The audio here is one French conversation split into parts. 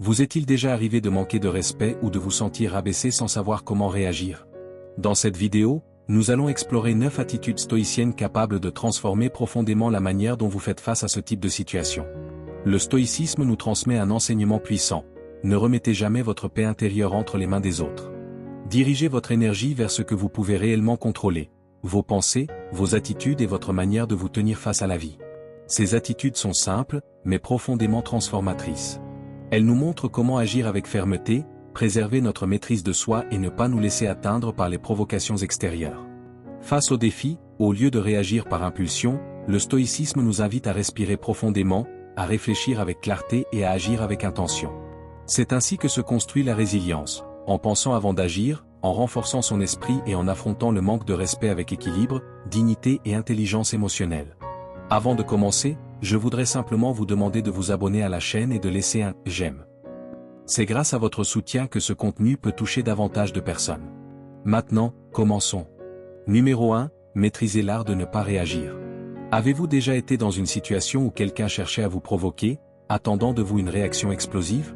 Vous est-il déjà arrivé de manquer de respect ou de vous sentir rabaissé sans savoir comment réagir? Dans cette vidéo, nous allons explorer 9 attitudes stoïciennes capables de transformer profondément la manière dont vous faites face à ce type de situation. Le stoïcisme nous transmet un enseignement puissant. Ne remettez jamais votre paix intérieure entre les mains des autres. Dirigez votre énergie vers ce que vous pouvez réellement contrôler, vos pensées, vos attitudes et votre manière de vous tenir face à la vie. Ces attitudes sont simples, mais profondément transformatrices. Elles nous montrent comment agir avec fermeté, préserver notre maîtrise de soi et ne pas nous laisser atteindre par les provocations extérieures. Face aux défis, au lieu de réagir par impulsion, le stoïcisme nous invite à respirer profondément, à réfléchir avec clarté et à agir avec intention. C'est ainsi que se construit la résilience, en pensant avant d'agir, en renforçant son esprit et en affrontant le manque de respect avec équilibre, dignité et intelligence émotionnelle. Avant de commencer, je voudrais simplement vous demander de vous abonner à la chaîne et de laisser un « j'aime ». C'est grâce à votre soutien que ce contenu peut toucher davantage de personnes. Maintenant, commençons. Numéro 1, maîtrisez l'art de ne pas réagir. Avez-vous déjà été dans une situation où quelqu'un cherchait à vous provoquer, attendant de vous une réaction explosive?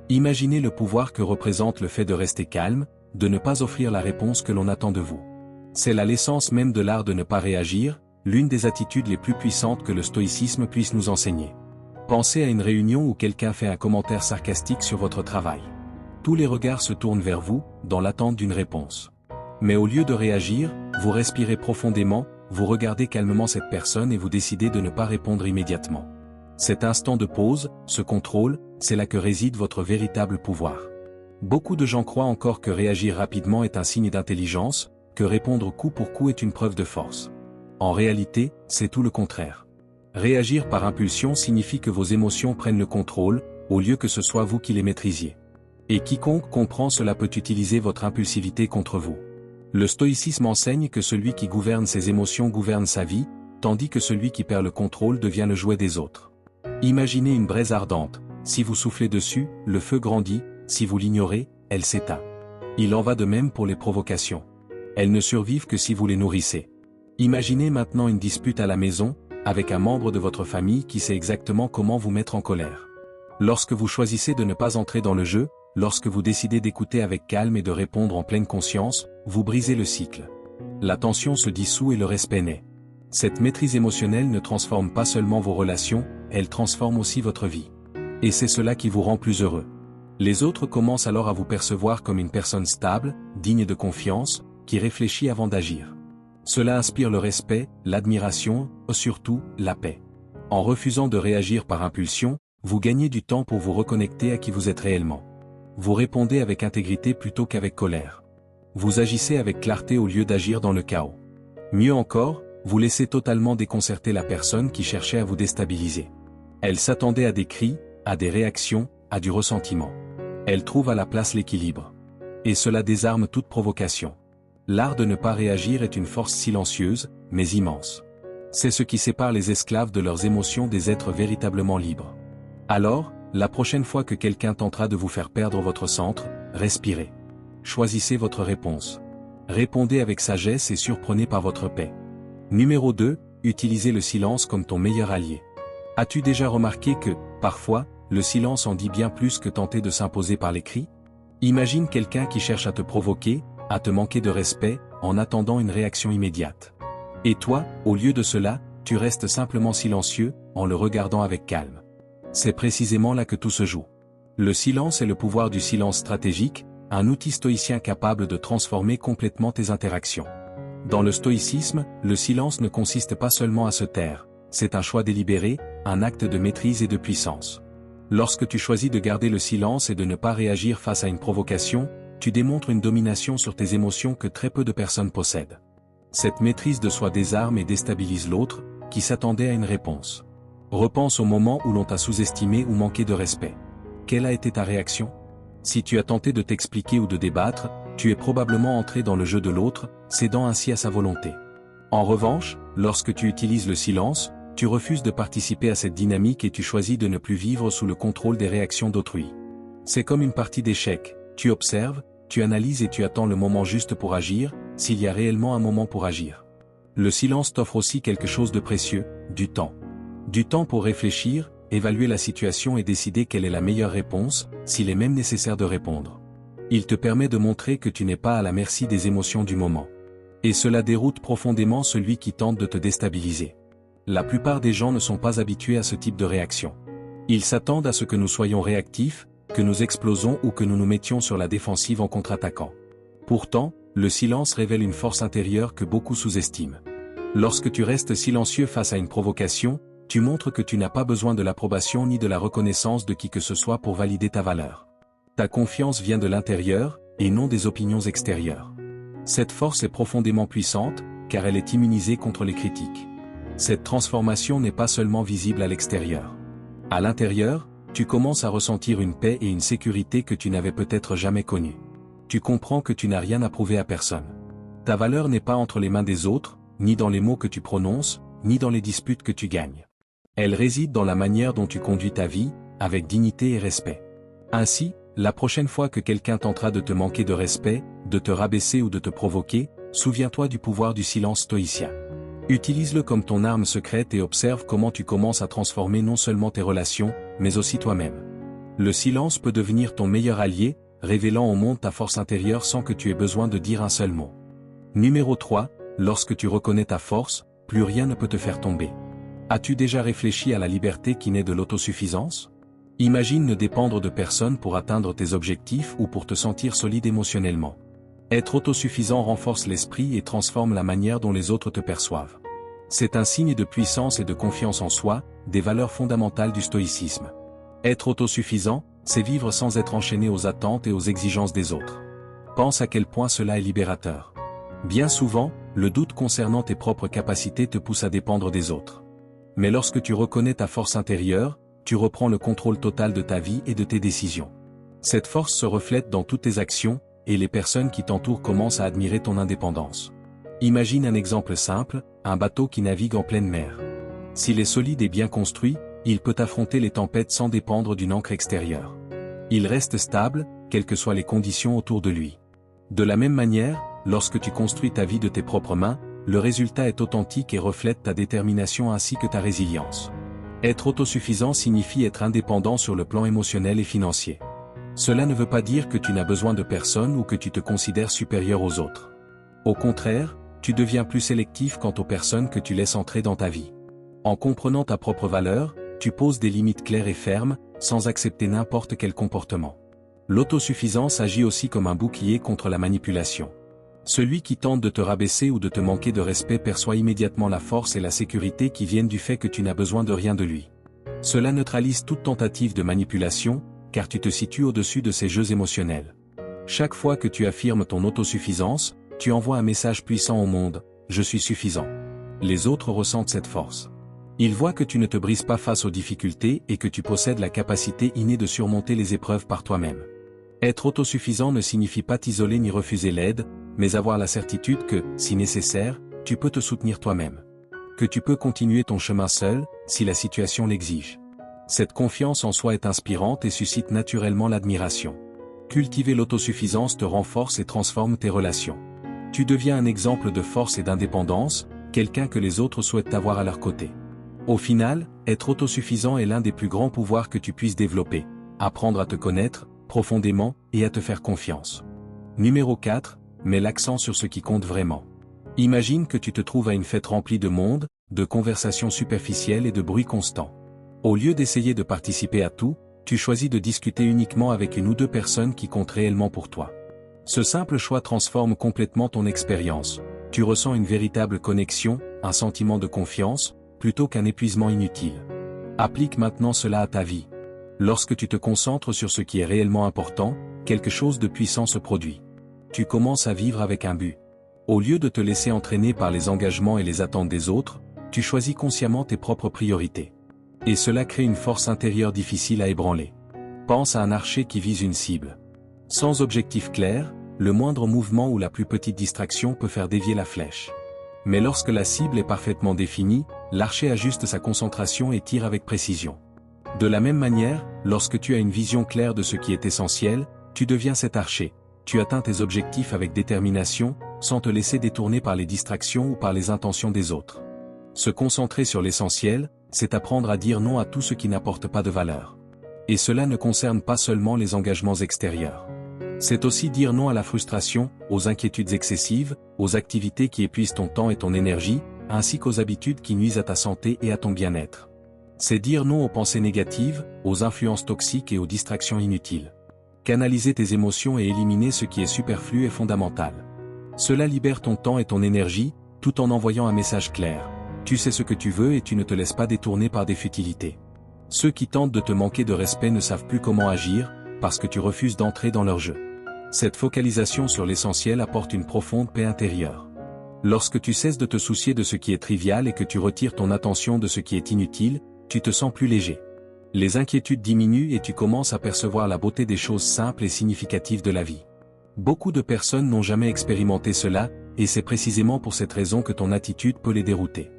Imaginez le pouvoir que représente le fait de rester calme, de ne pas offrir la réponse que l'on attend de vous. C'est là l'essence même de l'art de ne pas réagir, l'une des attitudes les plus puissantes que le stoïcisme puisse nous enseigner. Pensez à une réunion où quelqu'un fait un commentaire sarcastique sur votre travail. Tous les regards se tournent vers vous, dans l'attente d'une réponse. Mais au lieu de réagir, vous respirez profondément, vous regardez calmement cette personne et vous décidez de ne pas répondre immédiatement. Cet instant de pause, ce contrôle, c'est là que réside votre véritable pouvoir. Beaucoup de gens croient encore que réagir rapidement est un signe d'intelligence, que répondre coup pour coup est une preuve de force. En réalité, c'est tout le contraire. Réagir par impulsion signifie que vos émotions prennent le contrôle, au lieu que ce soit vous qui les maîtrisiez. Et quiconque comprend cela peut utiliser votre impulsivité contre vous. Le stoïcisme enseigne que celui qui gouverne ses émotions gouverne sa vie, tandis que celui qui perd le contrôle devient le jouet des autres. Imaginez une braise ardente, si vous soufflez dessus, le feu grandit, si vous l'ignorez, elle s'éteint. Il en va de même pour les provocations. Elles ne survivent que si vous les nourrissez. Imaginez maintenant une dispute à la maison, avec un membre de votre famille qui sait exactement comment vous mettre en colère. Lorsque vous choisissez de ne pas entrer dans le jeu, lorsque vous décidez d'écouter avec calme et de répondre en pleine conscience, vous brisez le cycle. La tension se dissout et le respect naît. Cette maîtrise émotionnelle ne transforme pas seulement vos relations, elle transforme aussi votre vie. Et c'est cela qui vous rend plus heureux. Les autres commencent alors à vous percevoir comme une personne stable, digne de confiance, qui réfléchit avant d'agir. Cela inspire le respect, l'admiration, surtout, la paix. En refusant de réagir par impulsion, vous gagnez du temps pour vous reconnecter à qui vous êtes réellement. Vous répondez avec intégrité plutôt qu'avec colère. Vous agissez avec clarté au lieu d'agir dans le chaos. Mieux encore, vous laissez totalement déconcerter la personne qui cherchait à vous déstabiliser. Elle s'attendait à des cris, à des réactions, à du ressentiment. Elle trouve à la place l'équilibre. Et cela désarme toute provocation. L'art de ne pas réagir est une force silencieuse, mais immense. C'est ce qui sépare les esclaves de leurs émotions des êtres véritablement libres. Alors, la prochaine fois que quelqu'un tentera de vous faire perdre votre centre, respirez. Choisissez votre réponse. Répondez avec sagesse et surprenez par votre paix. Numéro 2, utilisez le silence comme ton meilleur allié. As-tu déjà remarqué que, parfois, le silence en dit bien plus que tenter de s'imposer par les cris? Imagine quelqu'un qui cherche à te provoquer, à te manquer de respect, en attendant une réaction immédiate. Et toi, au lieu de cela, tu restes simplement silencieux, en le regardant avec calme. C'est précisément là que tout se joue. Le silence est le pouvoir du silence stratégique, un outil stoïcien capable de transformer complètement tes interactions. Dans le stoïcisme, le silence ne consiste pas seulement à se taire, c'est un choix délibéré, un acte de maîtrise et de puissance. Lorsque tu choisis de garder le silence et de ne pas réagir face à une provocation, tu démontres une domination sur tes émotions que très peu de personnes possèdent. Cette maîtrise de soi désarme et déstabilise l'autre, qui s'attendait à une réponse. Repense au moment où l'on t'a sous-estimé ou manqué de respect. Quelle a été ta réaction? Si tu as tenté de t'expliquer ou de débattre, tu es probablement entré dans le jeu de l'autre, cédant ainsi à sa volonté. En revanche, lorsque tu utilises le silence, tu refuses de participer à cette dynamique et tu choisis de ne plus vivre sous le contrôle des réactions d'autrui. C'est comme une partie d'échecs. Tu observes, tu analyses et tu attends le moment juste pour agir, s'il y a réellement un moment pour agir. Le silence t'offre aussi quelque chose de précieux, du temps. Du temps pour réfléchir, évaluer la situation et décider quelle est la meilleure réponse, s'il est même nécessaire de répondre. Il te permet de montrer que tu n'es pas à la merci des émotions du moment. Et cela déroute profondément celui qui tente de te déstabiliser. La plupart des gens ne sont pas habitués à ce type de réaction. Ils s'attendent à ce que nous soyons réactifs, que nous explosons ou que nous nous mettions sur la défensive en contre-attaquant. Pourtant, le silence révèle une force intérieure que beaucoup sous-estiment. Lorsque tu restes silencieux face à une provocation, tu montres que tu n'as pas besoin de l'approbation ni de la reconnaissance de qui que ce soit pour valider ta valeur. Ta confiance vient de l'intérieur, et non des opinions extérieures. Cette force est profondément puissante, car elle est immunisée contre les critiques. Cette transformation n'est pas seulement visible à l'extérieur. À l'intérieur, tu commences à ressentir une paix et une sécurité que tu n'avais peut-être jamais connues. Tu comprends que tu n'as rien à prouver à personne. Ta valeur n'est pas entre les mains des autres, ni dans les mots que tu prononces, ni dans les disputes que tu gagnes. Elle réside dans la manière dont tu conduis ta vie, avec dignité et respect. Ainsi, la prochaine fois que quelqu'un tentera de te manquer de respect, de te rabaisser ou de te provoquer, souviens-toi du pouvoir du silence stoïcien. Utilise-le comme ton arme secrète et observe comment tu commences à transformer non seulement tes relations, mais aussi toi-même. Le silence peut devenir ton meilleur allié, révélant au monde ta force intérieure sans que tu aies besoin de dire un seul mot. Numéro 3, lorsque tu reconnais ta force, plus rien ne peut te faire tomber. As-tu déjà réfléchi à la liberté qui naît de l'autosuffisance? Imagine ne dépendre de personne pour atteindre tes objectifs ou pour te sentir solide émotionnellement. Être autosuffisant renforce l'esprit et transforme la manière dont les autres te perçoivent. C'est un signe de puissance et de confiance en soi, des valeurs fondamentales du stoïcisme. Être autosuffisant, c'est vivre sans être enchaîné aux attentes et aux exigences des autres. Pense à quel point cela est libérateur. Bien souvent, le doute concernant tes propres capacités te pousse à dépendre des autres. Mais lorsque tu reconnais ta force intérieure, tu reprends le contrôle total de ta vie et de tes décisions. Cette force se reflète dans toutes tes actions, et les personnes qui t'entourent commencent à admirer ton indépendance. Imagine un exemple simple, un bateau qui navigue en pleine mer. S'il est solide et bien construit, il peut affronter les tempêtes sans dépendre d'une ancre extérieure. Il reste stable, quelles que soient les conditions autour de lui. De la même manière, lorsque tu construis ta vie de tes propres mains, le résultat est authentique et reflète ta détermination ainsi que ta résilience. Être autosuffisant signifie être indépendant sur le plan émotionnel et financier. Cela ne veut pas dire que tu n'as besoin de personne ou que tu te considères supérieur aux autres. Au contraire, tu deviens plus sélectif quant aux personnes que tu laisses entrer dans ta vie. En comprenant ta propre valeur, tu poses des limites claires et fermes, sans accepter n'importe quel comportement. L'autosuffisance agit aussi comme un bouclier contre la manipulation. Celui qui tente de te rabaisser ou de te manquer de respect perçoit immédiatement la force et la sécurité qui viennent du fait que tu n'as besoin de rien de lui. Cela neutralise toute tentative de manipulation, car tu te situes au-dessus de ces jeux émotionnels. Chaque fois que tu affirmes ton autosuffisance, tu envoies un message puissant au monde, « Je suis suffisant ». Les autres ressentent cette force. Ils voient que tu ne te brises pas face aux difficultés et que tu possèdes la capacité innée de surmonter les épreuves par toi-même. Être autosuffisant ne signifie pas t'isoler ni refuser l'aide, mais avoir la certitude que, si nécessaire, tu peux te soutenir toi-même. Que tu peux continuer ton chemin seul, si la situation l'exige. Cette confiance en soi est inspirante et suscite naturellement l'admiration. Cultiver l'autosuffisance te renforce et transforme tes relations. Tu deviens un exemple de force et d'indépendance, quelqu'un que les autres souhaitent avoir à leur côté. Au final, être autosuffisant est l'un des plus grands pouvoirs que tu puisses développer. Apprendre à te connaître, profondément, et à te faire confiance. Numéro 4, mets l'accent sur ce qui compte vraiment. Imagine que tu te trouves à une fête remplie de monde, de conversations superficielles et de bruit constant. Au lieu d'essayer de participer à tout, tu choisis de discuter uniquement avec une ou deux personnes qui comptent réellement pour toi. Ce simple choix transforme complètement ton expérience. Tu ressens une véritable connexion, un sentiment de confiance, plutôt qu'un épuisement inutile. Applique maintenant cela à ta vie. Lorsque tu te concentres sur ce qui est réellement important, quelque chose de puissant se produit. Tu commences à vivre avec un but. Au lieu de te laisser entraîner par les engagements et les attentes des autres, tu choisis consciemment tes propres priorités. Et cela crée une force intérieure difficile à ébranler. Pense à un archer qui vise une cible. Sans objectif clair, le moindre mouvement ou la plus petite distraction peut faire dévier la flèche. Mais lorsque la cible est parfaitement définie, l'archer ajuste sa concentration et tire avec précision. De la même manière, lorsque tu as une vision claire de ce qui est essentiel, tu deviens cet archer. Tu atteins tes objectifs avec détermination, sans te laisser détourner par les distractions ou par les intentions des autres. Se concentrer sur l'essentiel, C'est apprendre à dire non à tout ce qui n'apporte pas de valeur. Et cela ne concerne pas seulement les engagements extérieurs. C'est aussi dire non à la frustration, aux inquiétudes excessives, aux activités qui épuisent ton temps et ton énergie, ainsi qu'aux habitudes qui nuisent à ta santé et à ton bien-être. C'est dire non aux pensées négatives, aux influences toxiques et aux distractions inutiles. Canaliser tes émotions et éliminer ce qui est superflu est fondamental. Cela libère ton temps et ton énergie, tout en envoyant un message clair. Tu sais ce que tu veux et tu ne te laisses pas détourner par des futilités. Ceux qui tentent de te manquer de respect ne savent plus comment agir, parce que tu refuses d'entrer dans leur jeu. Cette focalisation sur l'essentiel apporte une profonde paix intérieure. Lorsque tu cesses de te soucier de ce qui est trivial et que tu retires ton attention de ce qui est inutile, tu te sens plus léger. Les inquiétudes diminuent et tu commences à percevoir la beauté des choses simples et significatives de la vie. Beaucoup de personnes n'ont jamais expérimenté cela, et c'est précisément pour cette raison que ton attitude peut les dérouter.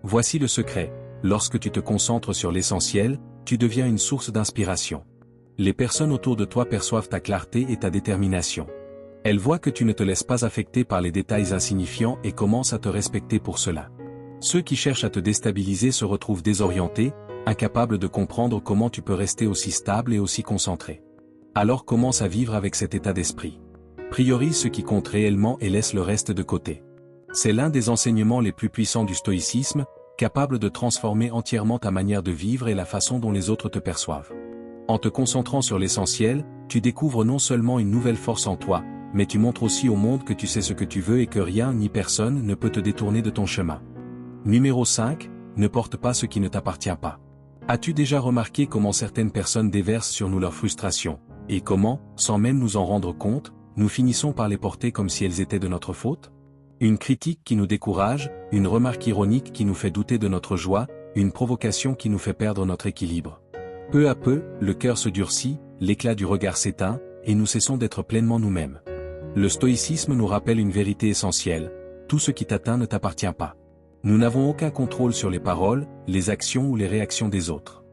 Voici le secret, lorsque tu te concentres sur l'essentiel, tu deviens une source d'inspiration. Les personnes autour de toi perçoivent ta clarté et ta détermination. Elles voient que tu ne te laisses pas affecter par les détails insignifiants et commencent à te respecter pour cela. Ceux qui cherchent à te déstabiliser se retrouvent désorientés, incapables de comprendre comment tu peux rester aussi stable et aussi concentré. Alors commence à vivre avec cet état d'esprit. Priorise ce qui compte réellement et laisse le reste de côté. C'est l'un des enseignements les plus puissants du stoïcisme, capable de transformer entièrement ta manière de vivre et la façon dont les autres te perçoivent. En te concentrant sur l'essentiel, tu découvres non seulement une nouvelle force en toi, mais tu montres aussi au monde que tu sais ce que tu veux et que rien ni personne ne peut te détourner de ton chemin. Numéro 5, ne porte pas ce qui ne t'appartient pas. As-tu déjà remarqué comment certaines personnes déversent sur nous leurs frustrations, et comment, sans même nous en rendre compte, nous finissons par les porter comme si elles étaient de notre faute? Une critique qui nous décourage, une remarque ironique qui nous fait douter de notre joie, une provocation qui nous fait perdre notre équilibre. Peu à peu, le cœur se durcit, l'éclat du regard s'éteint, et nous cessons d'être pleinement nous-mêmes. Le stoïcisme nous rappelle une vérité essentielle, tout ce qui t'atteint ne t'appartient pas. Nous n'avons aucun contrôle sur les paroles, les actions ou les réactions des autres.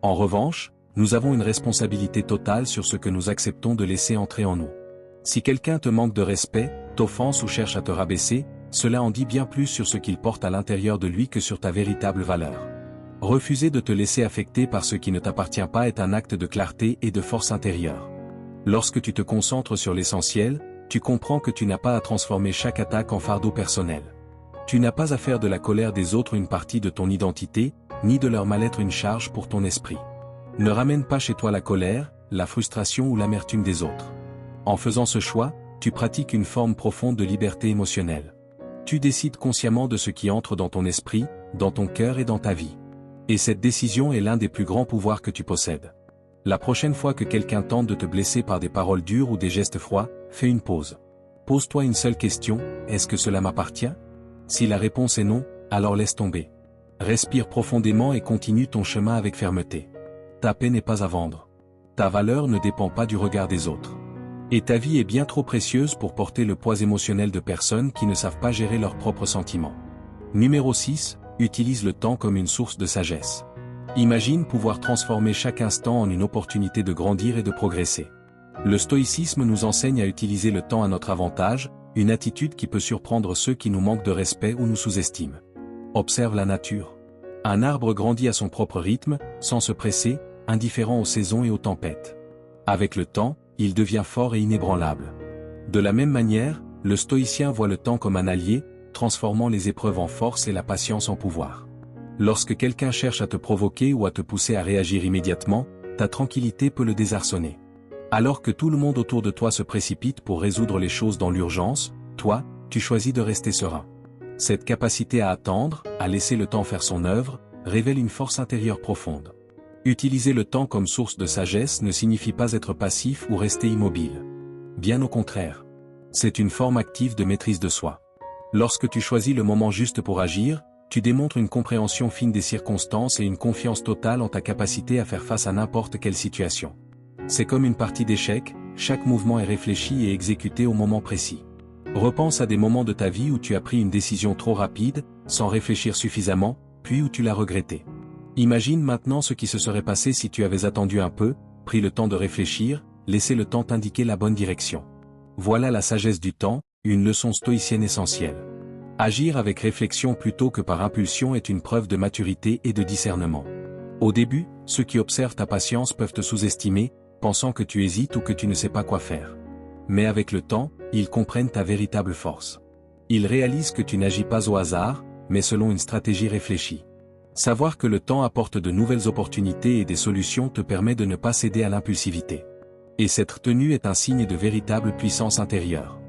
En revanche, nous avons une responsabilité totale sur ce que nous acceptons de laisser entrer en nous. Si quelqu'un te manque de respect, t'offense ou cherche à te rabaisser, cela en dit bien plus sur ce qu'il porte à l'intérieur de lui que sur ta véritable valeur. Refuser de te laisser affecter par ce qui ne t'appartient pas est un acte de clarté et de force intérieure. Lorsque tu te concentres sur l'essentiel, tu comprends que tu n'as pas à transformer chaque attaque en fardeau personnel. Tu n'as pas à faire de la colère des autres une partie de ton identité, ni de leur mal-être une charge pour ton esprit. Ne ramène pas chez toi la colère, la frustration ou l'amertume des autres. En faisant ce choix, tu pratiques une forme profonde de liberté émotionnelle. Tu décides consciemment de ce qui entre dans ton esprit, dans ton cœur et dans ta vie. Et cette décision est l'un des plus grands pouvoirs que tu possèdes. La prochaine fois que quelqu'un tente de te blesser par des paroles dures ou des gestes froids, fais une pause. Pose-toi une seule question, est-ce que cela m'appartient? Si la réponse est non, alors laisse tomber. Respire profondément et continue ton chemin avec fermeté. Ta paix n'est pas à vendre. Ta valeur ne dépend pas du regard des autres. Et ta vie est bien trop précieuse pour porter le poids émotionnel de personnes qui ne savent pas gérer leurs propres sentiments. Numéro 6, utilise le temps comme une source de sagesse. Imagine pouvoir transformer chaque instant en une opportunité de grandir et de progresser. Le stoïcisme nous enseigne à utiliser le temps à notre avantage, une attitude qui peut surprendre ceux qui nous manquent de respect ou nous sous-estiment. Observe la nature. Un arbre grandit à son propre rythme, sans se presser, indifférent aux saisons et aux tempêtes. Avec le temps, il devient fort et inébranlable. De la même manière, le stoïcien voit le temps comme un allié, transformant les épreuves en force et la patience en pouvoir. Lorsque quelqu'un cherche à te provoquer ou à te pousser à réagir immédiatement, ta tranquillité peut le désarçonner. Alors que tout le monde autour de toi se précipite pour résoudre les choses dans l'urgence, toi, tu choisis de rester serein. Cette capacité à attendre, à laisser le temps faire son œuvre, révèle une force intérieure profonde. Utiliser le temps comme source de sagesse ne signifie pas être passif ou rester immobile. Bien au contraire. C'est une forme active de maîtrise de soi. Lorsque tu choisis le moment juste pour agir, tu démontres une compréhension fine des circonstances et une confiance totale en ta capacité à faire face à n'importe quelle situation. C'est comme une partie d'échecs, chaque mouvement est réfléchi et exécuté au moment précis. Repense à des moments de ta vie où tu as pris une décision trop rapide, sans réfléchir suffisamment, puis où tu l'as regretté. Imagine maintenant ce qui se serait passé si tu avais attendu un peu, pris le temps de réfléchir, laissé le temps t'indiquer la bonne direction. Voilà la sagesse du temps, une leçon stoïcienne essentielle. Agir avec réflexion plutôt que par impulsion est une preuve de maturité et de discernement. Au début, ceux qui observent ta patience peuvent te sous-estimer, pensant que tu hésites ou que tu ne sais pas quoi faire. Mais avec le temps, ils comprennent ta véritable force. Ils réalisent que tu n'agis pas au hasard, mais selon une stratégie réfléchie. Savoir que le temps apporte de nouvelles opportunités et des solutions te permet de ne pas céder à l'impulsivité. Et cette tenue est un signe de véritable puissance intérieure.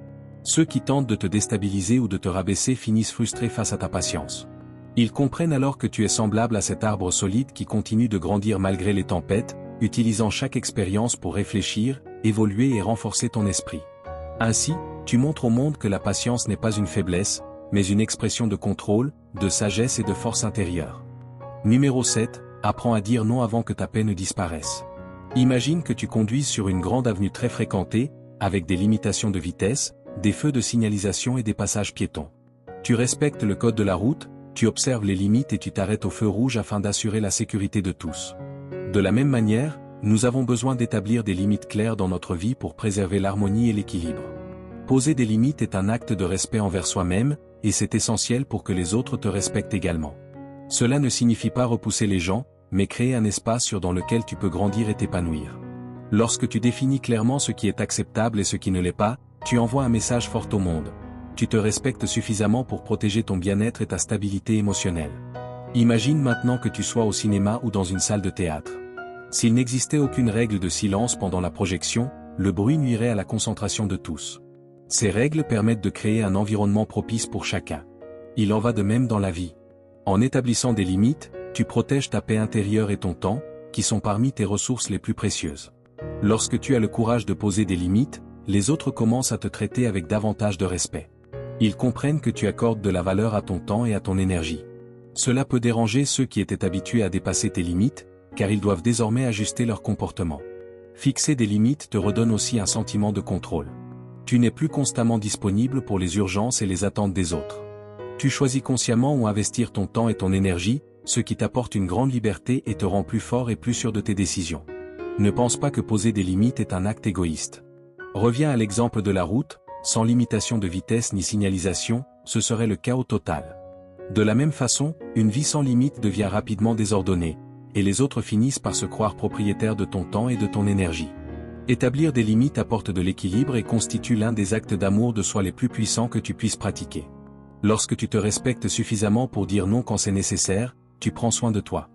Ceux qui tentent de te déstabiliser ou de te rabaisser finissent frustrés face à ta patience. Ils comprennent alors que tu es semblable à cet arbre solide qui continue de grandir malgré les tempêtes, utilisant chaque expérience pour réfléchir, évoluer et renforcer ton esprit. Ainsi, tu montres au monde que la patience n'est pas une faiblesse, mais une expression de contrôle, de sagesse et de force intérieure. Numéro 7. Apprends à dire non avant que ta paix ne disparaisse. Imagine que tu conduises sur une grande avenue très fréquentée, avec des limitations de vitesse, des feux de signalisation et des passages piétons. Tu respectes le code de la route, tu observes les limites et tu t'arrêtes au feu rouge afin d'assurer la sécurité de tous. De la même manière, nous avons besoin d'établir des limites claires dans notre vie pour préserver l'harmonie et l'équilibre. Poser des limites est un acte de respect envers soi-même, et c'est essentiel pour que les autres te respectent également. Cela ne signifie pas repousser les gens, mais créer un espace dans lequel tu peux grandir et t'épanouir. Lorsque tu définis clairement ce qui est acceptable et ce qui ne l'est pas, tu envoies un message fort au monde. Tu te respectes suffisamment pour protéger ton bien-être et ta stabilité émotionnelle. Imagine maintenant que tu sois au cinéma ou dans une salle de théâtre. S'il n'existait aucune règle de silence pendant la projection, le bruit nuirait à la concentration de tous. Ces règles permettent de créer un environnement propice pour chacun. Il en va de même dans la vie. En établissant des limites, tu protèges ta paix intérieure et ton temps, qui sont parmi tes ressources les plus précieuses. Lorsque tu as le courage de poser des limites, les autres commencent à te traiter avec davantage de respect. Ils comprennent que tu accordes de la valeur à ton temps et à ton énergie. Cela peut déranger ceux qui étaient habitués à dépasser tes limites, car ils doivent désormais ajuster leur comportement. Fixer des limites te redonne aussi un sentiment de contrôle. Tu n'es plus constamment disponible pour les urgences et les attentes des autres. Tu choisis consciemment où investir ton temps et ton énergie, ce qui t'apporte une grande liberté et te rend plus fort et plus sûr de tes décisions. Ne pense pas que poser des limites est un acte égoïste. Reviens à l'exemple de la route, sans limitation de vitesse ni signalisation, ce serait le chaos total. De la même façon, une vie sans limite devient rapidement désordonnée, et les autres finissent par se croire propriétaires de ton temps et de ton énergie. Établir des limites apporte de l'équilibre et constitue l'un des actes d'amour de soi les plus puissants que tu puisses pratiquer. Lorsque tu te respectes suffisamment pour dire non quand c'est nécessaire, tu prends soin de toi.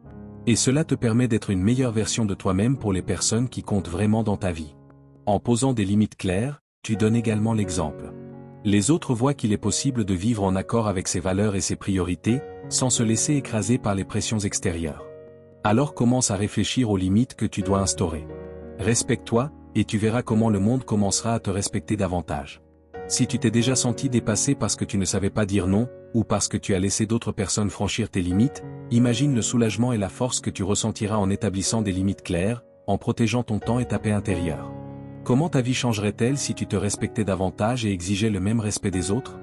Et cela te permet d'être une meilleure version de toi-même pour les personnes qui comptent vraiment dans ta vie. En posant des limites claires, tu donnes également l'exemple. Les autres voient qu'il est possible de vivre en accord avec ses valeurs et ses priorités, sans se laisser écraser par les pressions extérieures. Alors commence à réfléchir aux limites que tu dois instaurer. Respecte-toi, et tu verras comment le monde commencera à te respecter davantage. Si tu t'es déjà senti dépassé parce que tu ne savais pas dire non, ou parce que tu as laissé d'autres personnes franchir tes limites, imagine le soulagement et la force que tu ressentiras en établissant des limites claires, en protégeant ton temps et ta paix intérieure. Comment ta vie changerait-elle si tu te respectais davantage et exigeais le même respect des autres?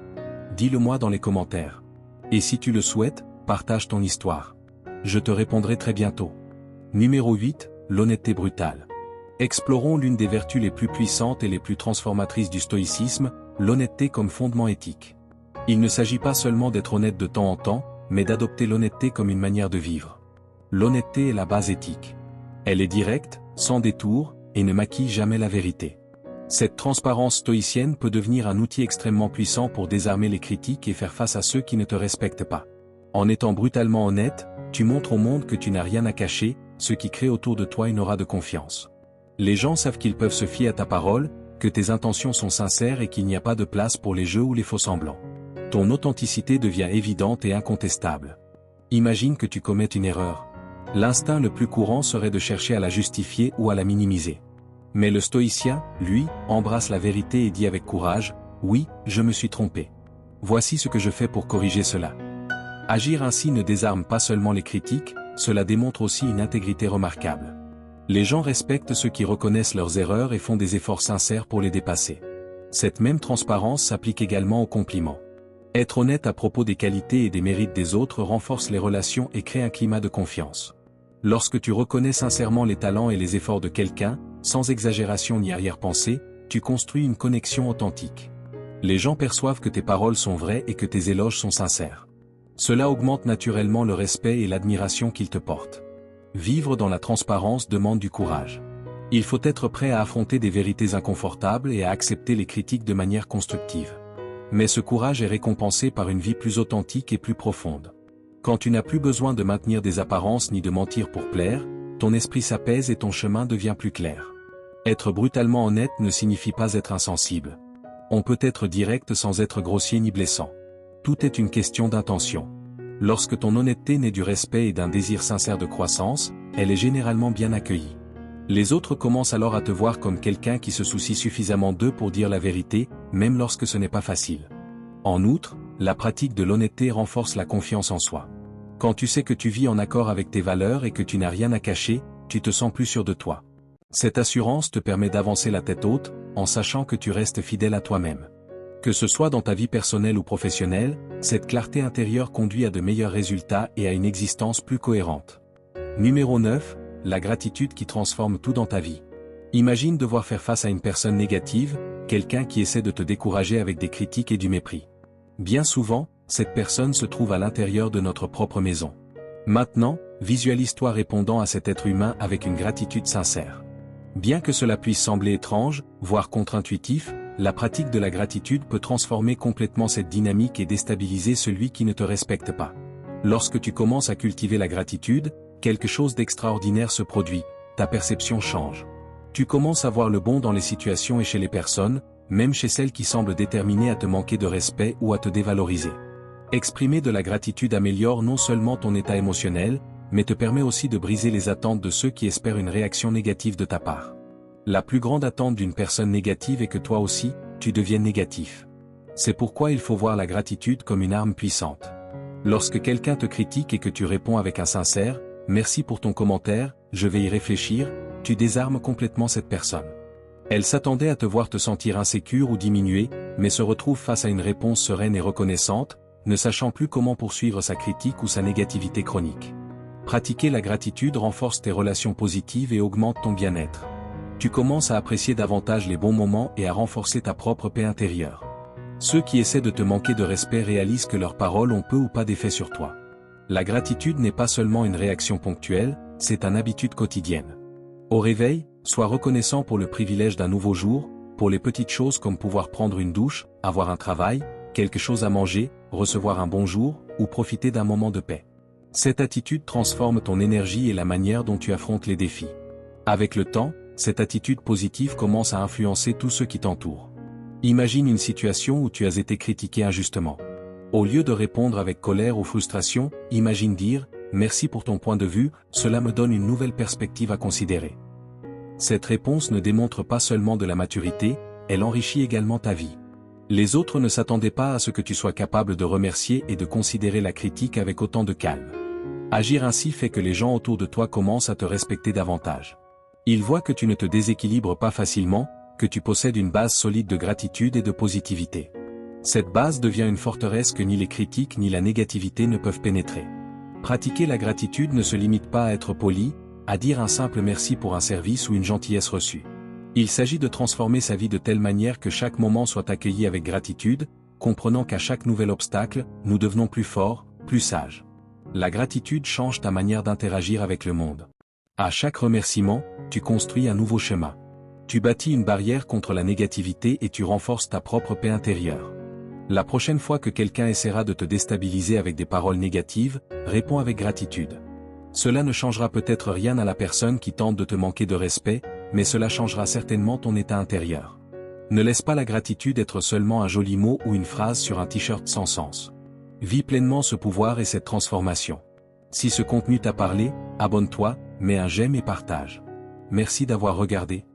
Dis-le-moi dans les commentaires. Et si tu le souhaites, partage ton histoire. Je te répondrai très bientôt. Numéro 8, l'honnêteté brutale. Explorons l'une des vertus les plus puissantes et les plus transformatrices du stoïcisme, l'honnêteté comme fondement éthique. Il ne s'agit pas seulement d'être honnête de temps en temps, mais d'adopter l'honnêteté comme une manière de vivre. L'honnêteté est la base éthique. Elle est directe, sans détour, et ne maquille jamais la vérité. Cette transparence stoïcienne peut devenir un outil extrêmement puissant pour désarmer les critiques et faire face à ceux qui ne te respectent pas. En étant brutalement honnête, tu montres au monde que tu n'as rien à cacher, ce qui crée autour de toi une aura de confiance. Les gens savent qu'ils peuvent se fier à ta parole, que tes intentions sont sincères et qu'il n'y a pas de place pour les jeux ou les faux-semblants. Ton authenticité devient évidente et incontestable. Imagine que tu commettes une erreur. L'instinct le plus courant serait de chercher à la justifier ou à la minimiser. Mais le stoïcien, lui, embrasse la vérité et dit avec courage, « Oui, je me suis trompé. Voici ce que je fais pour corriger cela. » Agir ainsi ne désarme pas seulement les critiques, cela démontre aussi une intégrité remarquable. Les gens respectent ceux qui reconnaissent leurs erreurs et font des efforts sincères pour les dépasser. Cette même transparence s'applique également aux compliments. Être honnête à propos des qualités et des mérites des autres renforce les relations et crée un climat de confiance. Lorsque tu reconnais sincèrement les talents et les efforts de quelqu'un, sans exagération ni arrière-pensée, tu construis une connexion authentique. Les gens perçoivent que tes paroles sont vraies et que tes éloges sont sincères. Cela augmente naturellement le respect et l'admiration qu'ils te portent. Vivre dans la transparence demande du courage. Il faut être prêt à affronter des vérités inconfortables et à accepter les critiques de manière constructive. Mais ce courage est récompensé par une vie plus authentique et plus profonde. Quand tu n'as plus besoin de maintenir des apparences ni de mentir pour plaire, ton esprit s'apaise et ton chemin devient plus clair. Être brutalement honnête ne signifie pas être insensible. On peut être direct sans être grossier ni blessant. Tout est une question d'intention. Lorsque ton honnêteté naît du respect et d'un désir sincère de croissance, elle est généralement bien accueillie. Les autres commencent alors à te voir comme quelqu'un qui se soucie suffisamment d'eux pour dire la vérité, même lorsque ce n'est pas facile. En outre, la pratique de l'honnêteté renforce la confiance en soi. Quand tu sais que tu vis en accord avec tes valeurs et que tu n'as rien à cacher, tu te sens plus sûr de toi. Cette assurance te permet d'avancer la tête haute, en sachant que tu restes fidèle à toi-même. Que ce soit dans ta vie personnelle ou professionnelle, cette clarté intérieure conduit à de meilleurs résultats et à une existence plus cohérente. Numéro 9. La gratitude qui transforme tout dans ta vie. Imagine devoir faire face à une personne négative, quelqu'un qui essaie de te décourager avec des critiques et du mépris. Bien souvent, cette personne se trouve à l'intérieur de notre propre maison. Maintenant, visualise-toi répondant à cet être humain avec une gratitude sincère. Bien que cela puisse sembler étrange, voire contre-intuitif, la pratique de la gratitude peut transformer complètement cette dynamique et déstabiliser celui qui ne te respecte pas. Lorsque tu commences à cultiver la gratitude, quelque chose d'extraordinaire se produit, ta perception change. Tu commences à voir le bon dans les situations et chez les personnes, même chez celles qui semblent déterminées à te manquer de respect ou à te dévaloriser. Exprimer de la gratitude améliore non seulement ton état émotionnel, mais te permet aussi de briser les attentes de ceux qui espèrent une réaction négative de ta part. La plus grande attente d'une personne négative est que toi aussi, tu deviennes négatif. C'est pourquoi il faut voir la gratitude comme une arme puissante. Lorsque quelqu'un te critique et que tu réponds avec un sincère « Merci pour ton commentaire, je vais y réfléchir », tu désarmes complètement cette personne. Elle s'attendait à te voir te sentir insécure ou diminué, mais se retrouve face à une réponse sereine et reconnaissante, ne sachant plus comment poursuivre sa critique ou sa négativité chronique. Pratiquer la gratitude renforce tes relations positives et augmente ton bien-être. Tu commences à apprécier davantage les bons moments et à renforcer ta propre paix intérieure. Ceux qui essaient de te manquer de respect réalisent que leurs paroles ont peu ou pas d'effet sur toi. La gratitude n'est pas seulement une réaction ponctuelle, c'est une habitude quotidienne. Au réveil, sois reconnaissant pour le privilège d'un nouveau jour, pour les petites choses comme pouvoir prendre une douche, avoir un travail, quelque chose à manger, recevoir un bonjour, ou profiter d'un moment de paix. Cette attitude transforme ton énergie et la manière dont tu affrontes les défis. Avec le temps, cette attitude positive commence à influencer tous ceux qui t'entourent. Imagine une situation où tu as été critiqué injustement. Au lieu de répondre avec colère ou frustration, imagine dire « Merci pour ton point de vue, cela me donne une nouvelle perspective à considérer ». Cette réponse ne démontre pas seulement de la maturité, elle enrichit également ta vie. Les autres ne s'attendaient pas à ce que tu sois capable de remercier et de considérer la critique avec autant de calme. Agir ainsi fait que les gens autour de toi commencent à te respecter davantage. Ils voient que tu ne te déséquilibres pas facilement, que tu possèdes une base solide de gratitude et de positivité. Cette base devient une forteresse que ni les critiques ni la négativité ne peuvent pénétrer. Pratiquer la gratitude ne se limite pas à être poli, à dire un simple merci pour un service ou une gentillesse reçue. Il s'agit de transformer sa vie de telle manière que chaque moment soit accueilli avec gratitude, comprenant qu'à chaque nouvel obstacle, nous devenons plus forts, plus sages. La gratitude change ta manière d'interagir avec le monde. À chaque remerciement, tu construis un nouveau chemin. Tu bâtis une barrière contre la négativité et tu renforces ta propre paix intérieure. La prochaine fois que quelqu'un essaiera de te déstabiliser avec des paroles négatives, réponds avec gratitude. Cela ne changera peut-être rien à la personne qui tente de te manquer de respect, mais cela changera certainement ton état intérieur. Ne laisse pas la gratitude être seulement un joli mot ou une phrase sur un t-shirt sans sens. Vis pleinement ce pouvoir et cette transformation. Si ce contenu t'a parlé, abonne-toi, mets un j'aime et partage. Merci d'avoir regardé.